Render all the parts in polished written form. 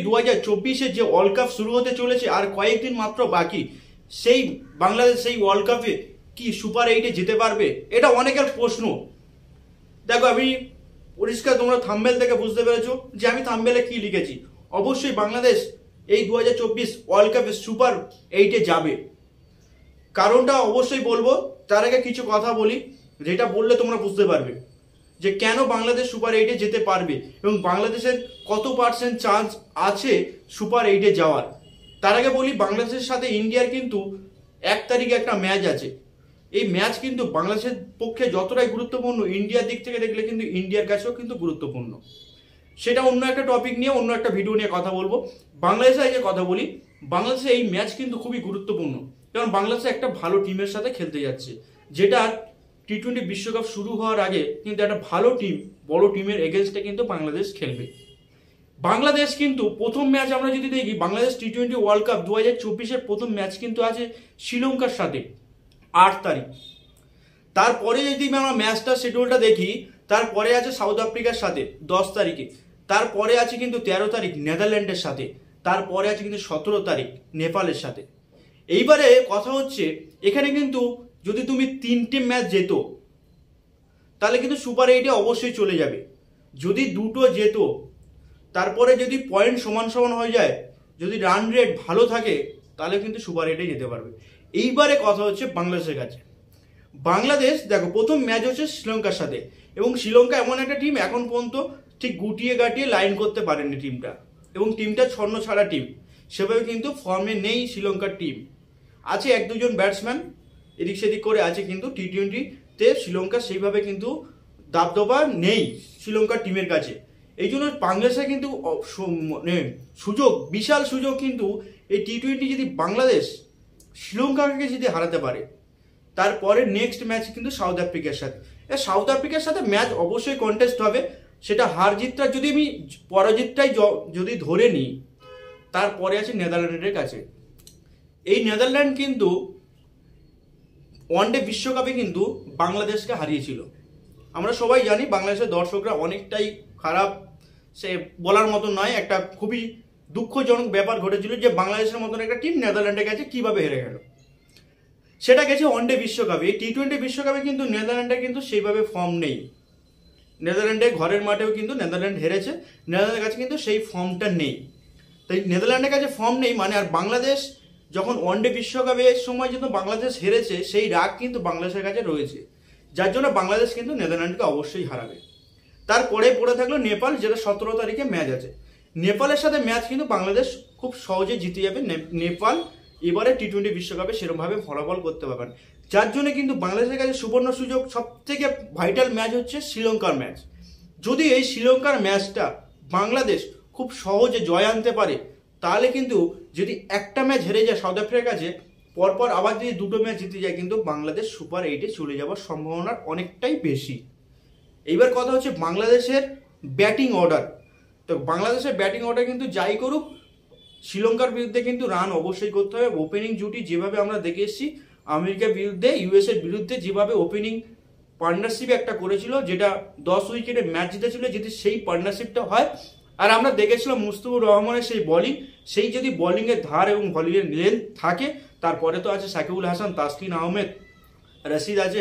2024 যে world cup শুরু হতে চলেছে আর কয়েকদিন মাত্র বাকি, সেই বাংলাদেশ সেই ওয়ার্ল্ড কাপে কি সুপার 8-এ যেতে পারবে? এটা অনেকের প্রশ্ন। দেখো, আমি পরিষ্কার, তোমরা থাম্বনেল থেকে বুঝতে পেরেছো যে আমি থাম্বনেলে কি লিখেছি। অবশ্যই বাংলাদেশ এই 2024 ওয়ার্ল্ড কাপে সুপার 8-এ যাবে। কারণটা অবশ্যই বলবো, তার আগে কিছু কথা বলি যেটা বললে তোমরা বুঝতে পারবে যে কেন বাংলাদেশ সুপার 8-এ যেতে পারবে এবং বাংলাদেশের কত পার্সেন্ট চান্স আছে সুপার 8-এ যাওয়ার। তার আগে বলি, বাংলাদেশের সাথে ইন্ডিয়ার কিন্তু 1 তারিখে একটা ম্যাচ আছে। এই ম্যাচ কিন্তু বাংলাদেশের পক্ষে যতটাই গুরুত্বপূর্ণ, ইন্ডিয়ার দিক থেকে দেখলে কিন্তু ইন্ডিয়ার কাছেও কিন্তু গুরুত্বপূর্ণ। সেটা অন্য একটা টপিক নিয়ে, অন্য একটা ভিডিও নিয়ে কথা বলবো। বাংলাদেশে যে কথা বলি, বাংলাদেশে এই ম্যাচ কিন্তু খুবই গুরুত্বপূর্ণ, কারণ বাংলাদেশে একটা ভালো টিমের সাথে খেলতে যাচ্ছে, যেটা টি-20 বিশ্বকাপ শুরু হওয়ার আগে কিন্তু একটা ভালো টিম, বড় টিমের এগেনস্টে কিন্তু বাংলাদেশ খেলবে। বাংলাদেশ কিন্তু প্রথম ম্যাচ আমরা যদি দেখি, বাংলাদেশ টি-20 ওয়ার্ল্ড কাপ 2024-এর প্রথম ম্যাচ কিন্তু আছে শ্রীলঙ্কার সাথে 8 তারিখ। তারপরে যদি আমরা ম্যাচটা শিডিউলটা দেখি, তারপরে আছে সাউথ আফ্রিকার সাথে 10 তারিখে, তারপরে আছে কিন্তু 13 তারিখ নেদারল্যান্ডের সাথে, তারপরে আছে কিন্তু 17 তারিখ নেপালের সাথে। এইবারে কথা হচ্ছে, এখানে কিন্তু যদি তুমি 3টে ম্যাচ যেত তাহলে কিন্তু সুপার 8-এ অবশ্যই চলে যাবে। যদি 2টো যেত, তারপরে যদি পয়েন্ট সমান সমান হয়ে যায়, যদি রান রেট ভালো থাকে, তাহলে কিন্তু সুপার 8-এ যেতে পারবে। এইবারে কথা হচ্ছে বাংলাদেশের কাছে। বাংলাদেশ দেখো, প্রথম ম্যাচ হচ্ছে শ্রীলঙ্কার সাথে, এবং শ্রীলঙ্কা এমন একটা টিম এখন পর্যন্ত ঠিক গুটিয়ে গাটিয়ে লাইন করতে পারেনি টিমটা, এবং টিমটা ছন্ন ছাড়া টিম, সেভাবে কিন্তু ফর্মে নেই শ্রীলঙ্কার টিম। আছে 1-2জন ব্যাটসম্যান এদিক সেদিক করে আছে, কিন্তু টি-20-তে শ্রীলঙ্কা সেইভাবে কিন্তু দাবদবা নেই শ্রীলঙ্কার টিমের কাছে। এই জন্য বাংলাদেশে কিন্তু সুযোগ, বিশাল সুযোগ কিন্তু এই টি-20 যদি বাংলাদেশ শ্রীলঙ্কাকে যদি হারাতে পারে, তারপরে নেক্সট ম্যাচ কিন্তু সাউথ আফ্রিকার সাথে। সাউথ আফ্রিকার সাথে ম্যাচ অবশ্যই কন্টেস্ট হবে, সেটা হার জিতটা যদি আমি পরাজিতটাই যদি ধরে নিই, তারপরে আছে নেদারল্যান্ডের কাছে। এই নেদারল্যান্ড কিন্তু ওয়ানডে বিশ্বকাপে কিন্তু বাংলাদেশকে হারিয়েছিল। আমরা সবাই জানি বাংলাদেশের দর্শকরা অনেকটাই খারাপ, সে বলার মতো নয়। একটা খুবই দুঃখজনক ব্যাপার ঘটেছিল যে বাংলাদেশের মতন একটা টিম নেদারল্যান্ডের কাছে কিভাবে হেরে গেল। সেটা গেছে ওয়ানডে বিশ্বকাপে। টি-20 বিশ্বকাপে কিন্তু নেদারল্যান্ডের কিন্তু সেইভাবে ফর্ম নেই। নেদারল্যান্ডের ঘরের মাঠেও কিন্তু নেদারল্যান্ড হেরেছে, নেদারল্যান্ডের কাছে কিন্তু সেই ফর্মটা নেই। তাই নেদারল্যান্ডের কাছে ফর্ম নেই মানে, আর বাংলাদেশ যখন ওয়ানডে বিশ্বকাপের সময় কিন্তু বাংলাদেশ হেরেছে, সেই রাগ কিন্তু বাংলাদেশের কাছে রয়েছে, যার জন্য বাংলাদেশ কিন্তু নেদারল্যান্ডকে অবশ্যই হারাবে। তারপরে পড়ে থাকলো নেপাল, যেটা 17 তারিখে ম্যাচ আছে। নেপালের সাথে ম্যাচ কিন্তু বাংলাদেশ খুব সহজে জিতে যাবে। নেপাল এবারে টি-20 বিশ্বকাপে সেরকমভাবে ফলাফল করতে পারবেন, যার জন্য কিন্তু বাংলাদেশের কাছে সুবর্ণ সুযোগ। সব থেকে ভাইটাল ম্যাচ হচ্ছে শ্রীলঙ্কার ম্যাচ। যদি এই শ্রীলঙ্কার ম্যাচটা বাংলাদেশ খুব সহজে জয় আনতে পারে, তাহলে কিন্তু যদি একটা ম্যাচ হেরে যায় সাউথ আফ্রিকার কাছে, পরপর আবার যদি 2টো ম্যাচ জিতে যায়, কিন্তু বাংলাদেশ সুপার 8-এ চলে যাওয়ার সম্ভাবনা অনেকটাই বেশি। এইবার কথা হচ্ছে বাংলাদেশের ব্যাটিং অর্ডার। তো বাংলাদেশের ব্যাটিং অর্ডার কিন্তু যাই করুক, শ্রীলঙ্কার বিরুদ্ধে কিন্তু রান অবশ্যই করতে হবে। ওপেনিং জুটি যেভাবে আমরা দেখে এসেছি, আমেরিকার বিরুদ্ধে, ইউএসএর বিরুদ্ধে যেভাবে ওপেনিং পার্টনারশিপ একটা করেছিল, যেটা 10 উইকেটে ম্যাচ জিতেছিল, যদি সেই পার্টনারশিপটা হয়, আর আমরা দেখেছিলাম মুস্তাফিজুর রহমানের সেই বোলিং, সেই যদি বোলিংয়ের ধার এবং বোলিংয়ের লেন্থ থাকে, তারপরে তো আছে সাকিবুল হাসান, তাসকিন আহমেদ, রশিদ আছে,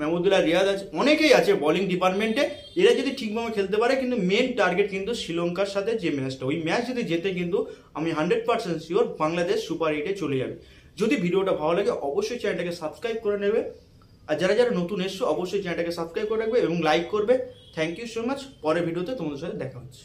মাহমুদুল্লাহ রিয়াদ আছে, অনেকেই আছে বোলিং ডিপার্টমেন্টে। এরা যদি ঠিকভাবে খেলতে পারে, কিন্তু মেন টার্গেট কিন্তু শ্রীলঙ্কার সাথে যে ম্যাচটা, ওই ম্যাচ যদি জেতে, কিন্তু আমি 100% শিওর বাংলাদেশ সুপার 8-এ চলে যাবে। যদি ভিডিওটা ভালো লাগে অবশ্যই চ্যানেলটাকে সাবস্ক্রাইব করে নেবে, আর যারা যারা নতুন এসছো অবশ্যই চ্যানেলটাকে সাবস্ক্রাইব করে রাখবে এবং লাইক করবে। Thank you so much. পরের ভিডিওতে তোমাদের সাথে দেখা হচ্ছে।